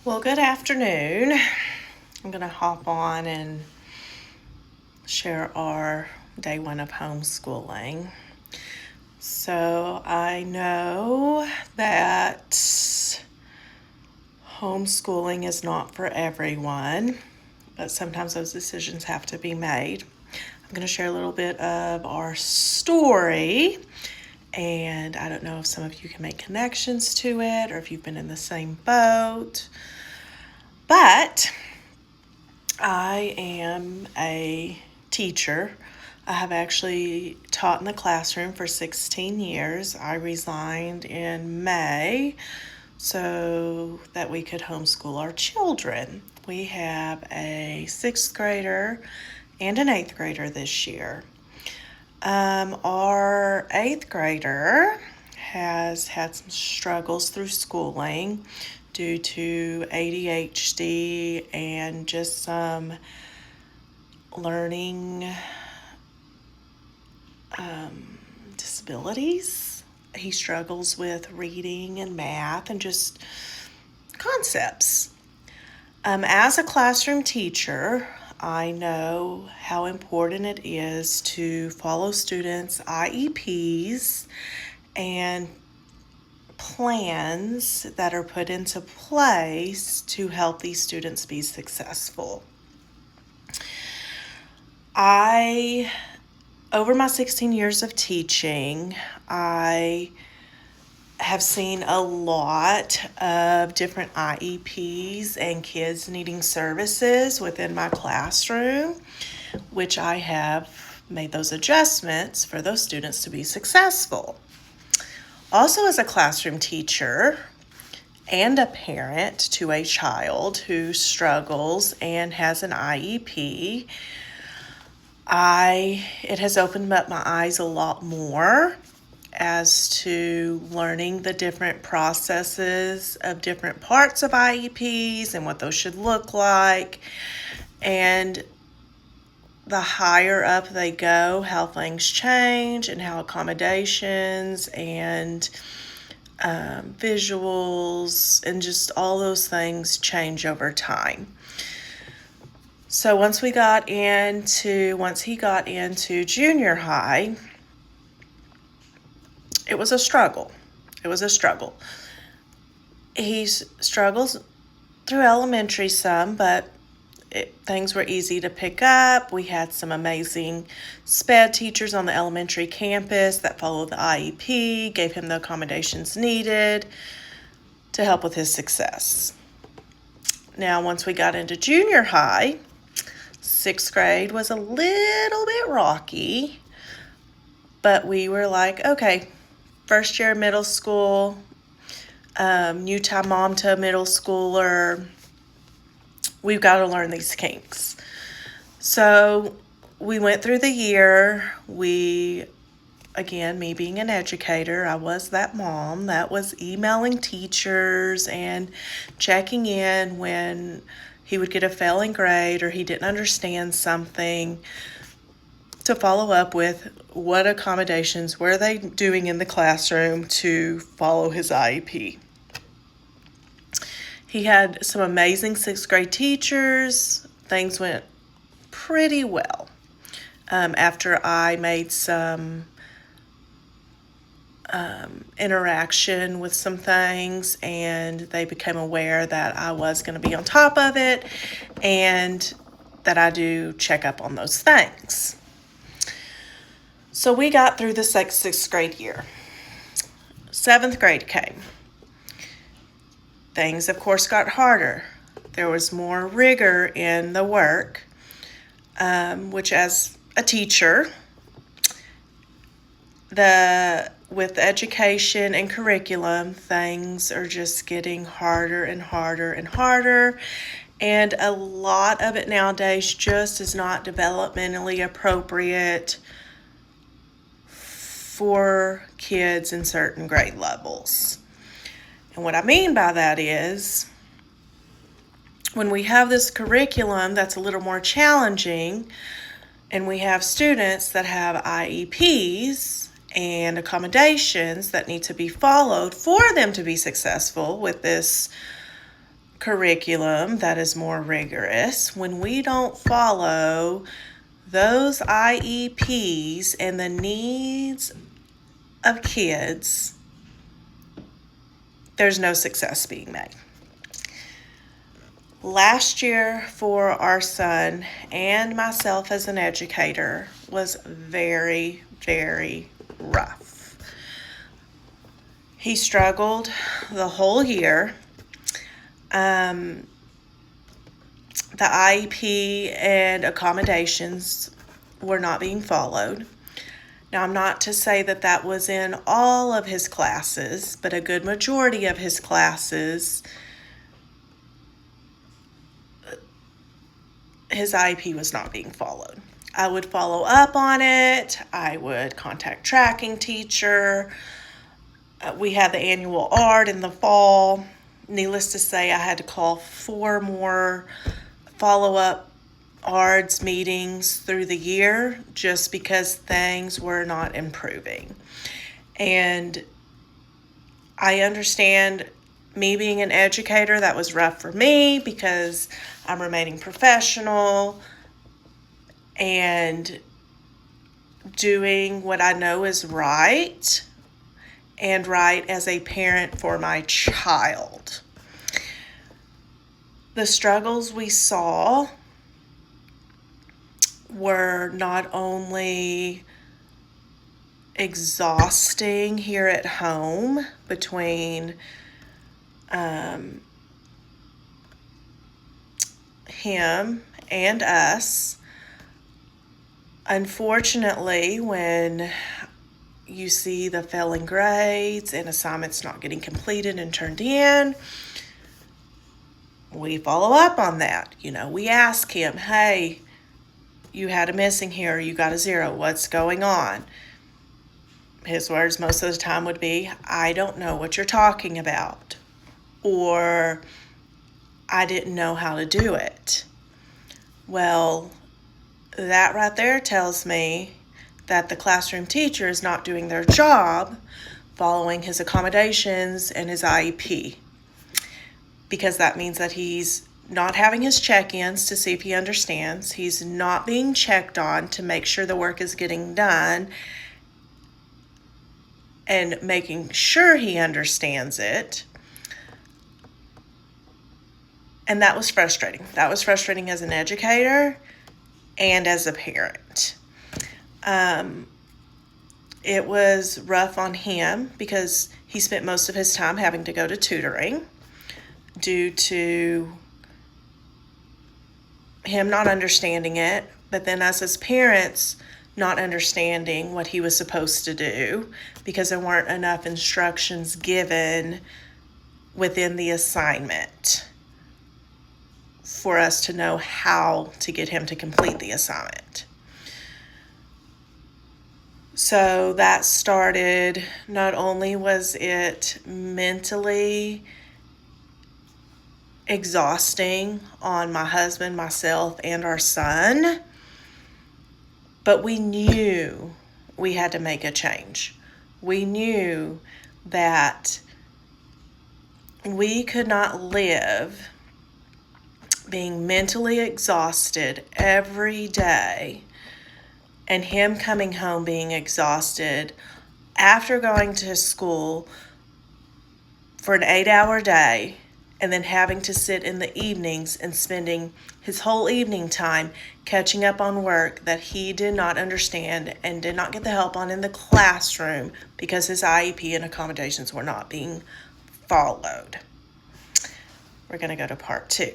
Well, good afternoon. I'm going to hop on and share our day one of homeschooling. So, I know that homeschooling is not for everyone, but sometimes those decisions have to be made. I'm going to share a little bit of our story, and I don't know if some of you can make connections to it or if you've been in the same boat. But I am a teacher. I have actually taught in the classroom for 16 years. I resigned in May so that we could homeschool our children. We have a 6th grader and an 8th grader this year. Our 8th grader has had some struggles through schooling due to ADHD and just some learning disabilities. He struggles with reading and math and just concepts. As a classroom teacher, I know how important it is to follow students' IEPs and plans that are put into place to help these students be successful. Over my 16 years of teaching, I have seen a lot of different IEPs and kids needing services within my classroom, which I have made those adjustments for those students to be successful. Also, as a classroom teacher and a parent to a child who struggles and has an IEP, it has opened up my eyes a lot more as to learning the different processes of different parts of IEPs and what those should look like. And the higher up they go, how things change and how accommodations and visuals and just all those things change over time. So once he got into junior high, it was a struggle. He struggles through elementary some, but things were easy to pick up. We had some amazing SPED teachers on the elementary campus that followed the IEP, gave him the accommodations needed to help with his success. Now, once we got into junior high, 6th grade was a little bit rocky, but we were like, okay, first year middle school, new time mom to a middle schooler, we've got to learn these kinks. So we went through the year. Again, me being an educator, I was that mom that was emailing teachers and checking in when he would get a failing grade or he didn't understand something, to follow up with what accommodations were they doing in the classroom to follow his IEP. He had some amazing 6th grade teachers. Things went pretty well. After I made some interaction with some things and they became aware that I was going to be on top of it and that I do check up on those things. So we got through the 6th grade year. 7th grade came. Things, of course, got harder. There was more rigor in the work, which as a teacher, with education and curriculum, things are just getting harder and harder and harder. And a lot of it nowadays just is not developmentally appropriate for kids in certain grade levels. And what I mean by that is, when we have this curriculum that's a little more challenging, and we have students that have IEPs and accommodations that need to be followed for them to be successful with this curriculum that is more rigorous, when we don't follow those IEPs and the needs of kids, there's no success being made. Last year for our son and myself as an educator was very, very rough. He struggled the whole year. The IEP and accommodations were not being followed. Now, I'm not to say that that was in all of his classes, but a good majority of his classes, his IEP was not being followed. I would follow up on it. I would contact tracking teacher. We had the annual art in the fall. Needless to say, I had to call 4 more follow-up ARDS meetings through the year just because things were not improving. And I understand, me being an educator, that was rough for me because I'm remaining professional and doing what I know is right and right as a parent for my child. The struggles we saw were not only exhausting here at home between him and us. Unfortunately, when you see the failing grades and assignments not getting completed and turned in, we follow up on that. We ask him, hey, you had a missing here, you got a 0, what's going on? His words most of the time would be, I don't know what you're talking about, or I didn't know how to do it. Well, that right there tells me that the classroom teacher is not doing their job following his accommodations and his IEP, because that means that he's not having his check-ins to see if he understands. He's not being checked on to make sure the work is getting done and making sure he understands it. And that was frustrating. That was frustrating as an educator and as a parent. It was rough on him because he spent most of his time having to go to tutoring due to him not understanding it, but then us as parents not understanding what he was supposed to do because there weren't enough instructions given within the assignment for us to know how to get him to complete the assignment. So that started, not only was it mentally exhausting on my husband, myself, and our son, but we knew we had to make a change. We knew that we could not live being mentally exhausted every day and him coming home being exhausted after going to school for an 8-hour day and then having to sit in the evenings and spending his whole evening time catching up on work that he did not understand and did not get the help on in the classroom because his IEP and accommodations were not being followed. We're going to go to part 2.